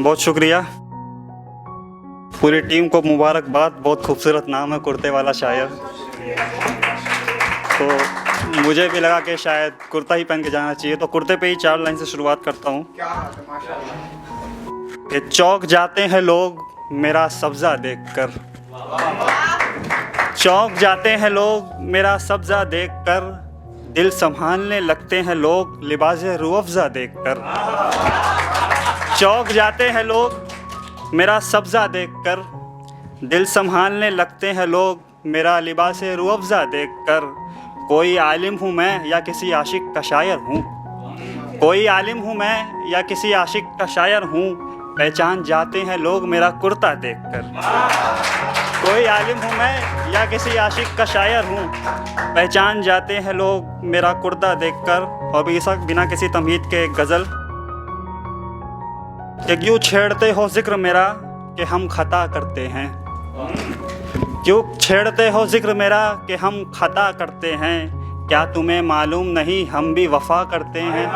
बहुत शुक्रिया। पूरी टीम को मुबारकबाद। बहुत खूबसूरत नाम है कुर्ते वाला शायर। तो मुझे भी लगा कि शायद कुर्ता ही पहन के जाना चाहिए, तो कुर्ते पे ही 4 लाइन से शुरुआत करता हूँ कि चौंक जाते हैं लोग मेरा सब्ज़ा देखकर, चौंक जाते हैं लोग मेरा सब्ज़ा देखकर, दिल संभालने लगते हैं लोग लिबास रूह अफ़ज़ा देखकर। चौंक जाते हैं लोग मेरा सब्ज़ा देखकर, दिल संभालने लगते हैं लोग मेरा लिबास रूह अफ़ज़ा देखकर। कोई आलिम हूँ मैं या किसी आशिक का शायर हूँ, कोई आलिम हूँ मैं या किसी आशिक का शायर हूँ, पहचान जाते हैं लोग मेरा कुर्ता देखकर। कोई आलिम हूँ मैं या किसी आशिक का शायर हूँ, पहचान जाते हैं लोग मेरा कुर्ता देखकर। और बिना किसी तमहीद के एक गज़ल कि क्यों छेड़ते हो ज़िक्र मेरा कि हम खता करते हैं, क्यों छेड़ते हो ज़िक्र मेरा कि हम खता करते हैं, क्या तुम्हें मालूम नहीं हम भी वफ़ा करते हैं।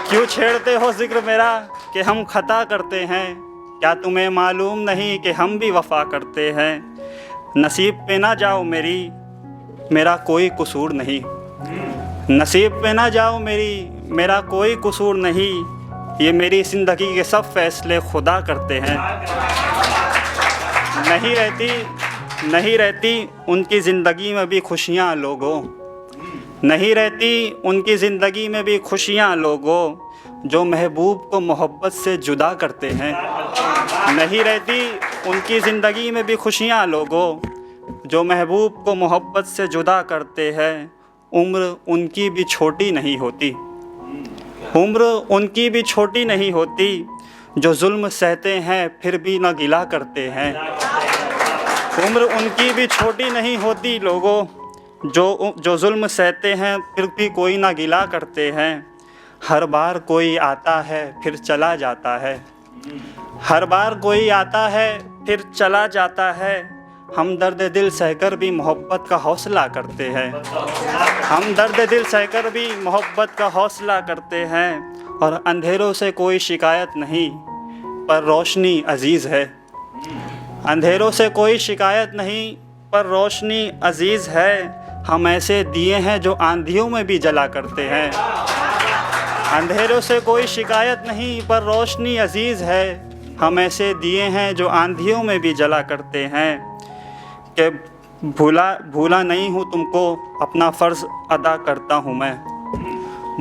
क्यों छेड़ते हो ज़िक्र मेरा कि हम खता करते हैं, क्या तुम्हें मालूम नहीं कि हम भी वफ़ा करते हैं। नसीब पे ना जाओ मेरा कोई कसूर नहीं, नसीब पे ना जाओ मेरा कोई कसूर नहीं, ये मेरी ज़िंदगी के सब फ़ैसले खुदा करते हैं। नहीं रहती उनकी ज़िंदगी में भी खुशियाँ लोगों, नहीं रहती उनकी ज़िंदगी में भी खुशियाँ लोगों, जो महबूब को मोहब्बत से जुदा करते हैं। नहीं रहती उनकी ज़िंदगी में भी खुशियाँ लोगों, जो महबूब को मोहब्बत से जुदा करते हैं। उम्र उनकी भी छोटी नहीं होती, उम्र उनकी भी छोटी नहीं होती, जो जुल्म सहते हैं फिर भी न गिला करते हैं। उम्र उनकी भी छोटी नहीं होती लोगों, जो जुल्म सहते हैं फिर भी कोई ना गिला करते हैं। हर बार कोई आता है फिर चला जाता है, हर बार कोई आता है फिर चला जाता है, हम दर्द दिल सहकर भी मोहब्बत का हौसला करते हैं। हम दर्द दिल सहकर भी मोहब्बत का हौसला करते हैं। और अंधेरों से कोई शिकायत नहीं पर रोशनी अजीज़ है, अंधेरों से कोई शिकायत नहीं पर रोशनी अजीज़ है। हम ऐसे दिए हैं जो आंधियों में भी जला करते हैं। अंधेरों से कोई शिकायत नहीं पर रोशनी अजीज़ है, हम ऐसे दिए हैं जो आंधियों में भी जला करते हैं। कि भूला नहीं हूँ तुमको अपना फ़र्ज़ अदा करता हूँ मैं,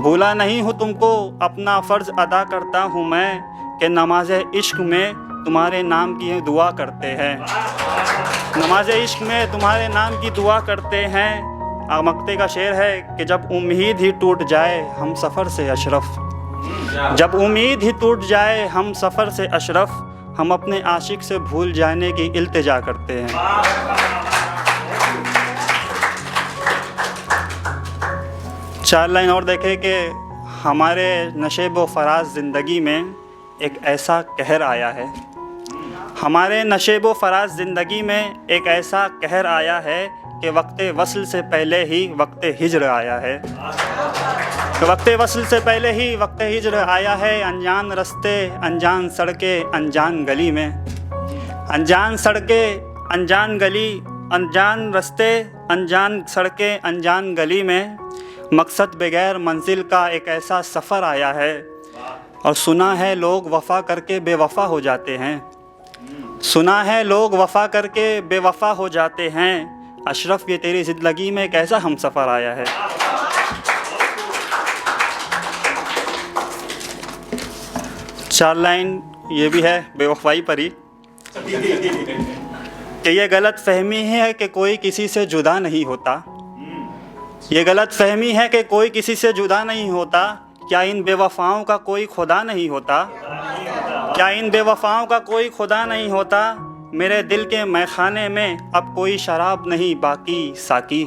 भूला नहीं हूँ तुमको अपना फ़र्ज़ अदा करता हूँ मैं, कि नमाज़ इश्क़ में तुम्हारे नाम की दुआ करते हैं, नमाज़ इश्क़ में तुम्हारे नाम की दुआ करते हैं। मक्ते का शेर है कि जब उम्मीद ही टूट जाए हम सफ़र से अशरफ, जब उम्मीद ही टूट जाए हम सफ़र से अशरफ, हम अपने आशिक से भूल जाने की इल्तिजा करते हैं। 4 लाइन और देखें कि हमारे नशेब व फराज ज़िंदगी में एक ऐसा कहर आया है, हमारे नशेब व फराज ज़िंदगी में एक ऐसा कहर आया है कि वक्ते वस्ल से पहले ही वक्ते हिज्र आया है, वक्ते वस्ल से पहले ही वक्ते हिज्र आया है। अनजान रस्ते अनजान सड़कें अनजान गली में, अनजान सड़कें अनजान गली, अनजान रस्ते अनजान सड़कें अनजान गली में, मकसद बगैर मंजिल का एक ऐसा सफ़र आया है। और सुना है लोग वफ़ा करके बेवफ़ा हो जाते हैं, सुना है लोग वफ़ा करके बेवफ़ा हो जाते हैं। अशरफ ये तेरी ज़िंदगी में कैसा हम सफ़र आया है। चार लाइन ये भी है बेवफ़ाई पर ही कि ये गलत फहमी है कि कोई किसी से जुदा नहीं होता, ये गलत फहमी है कि कोई किसी से जुदा नहीं होता। क्या इन बेवफ़ाओं का कोई खुदा नहीं होता, क्या इन बेवफ़ाओं का कोई खुदा नहीं होता। मेरे दिल के मैखाने में अब कोई शराब नहीं बाकी साकी,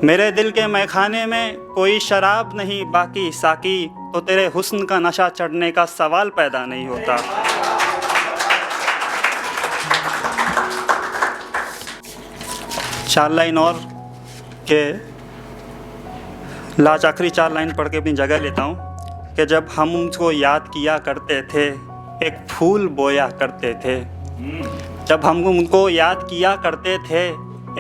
मेरे दिल के मैखाने में कोई शराब नहीं बाकी साकी, तो तेरे हुस्न का नशा चढ़ने का सवाल पैदा नहीं होता। चार लाइन और के लास्ट आखिरी 4 लाइन पढ़ के अपनी जगह लेता हूँ कि जब हम उनको याद किया करते थे एक फूल बोया करते थे। जब हम उनको याद किया करते थे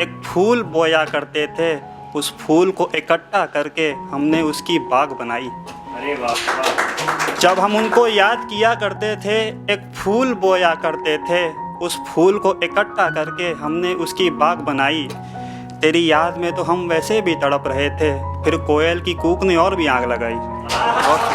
एक फूल बोया करते थे, उस फूल को इकट्ठा करके हमने उसकी बाग बनाई। अरे वाह। जब हम उनको याद किया करते थे एक फूल बोया करते थे, उस फूल को इकट्ठा करके हमने उसकी बाग बनाई। तेरी याद में तो हम वैसे भी तड़प रहे थे, फिर कोयल की कूक ने और भी आग लगाई। बहुत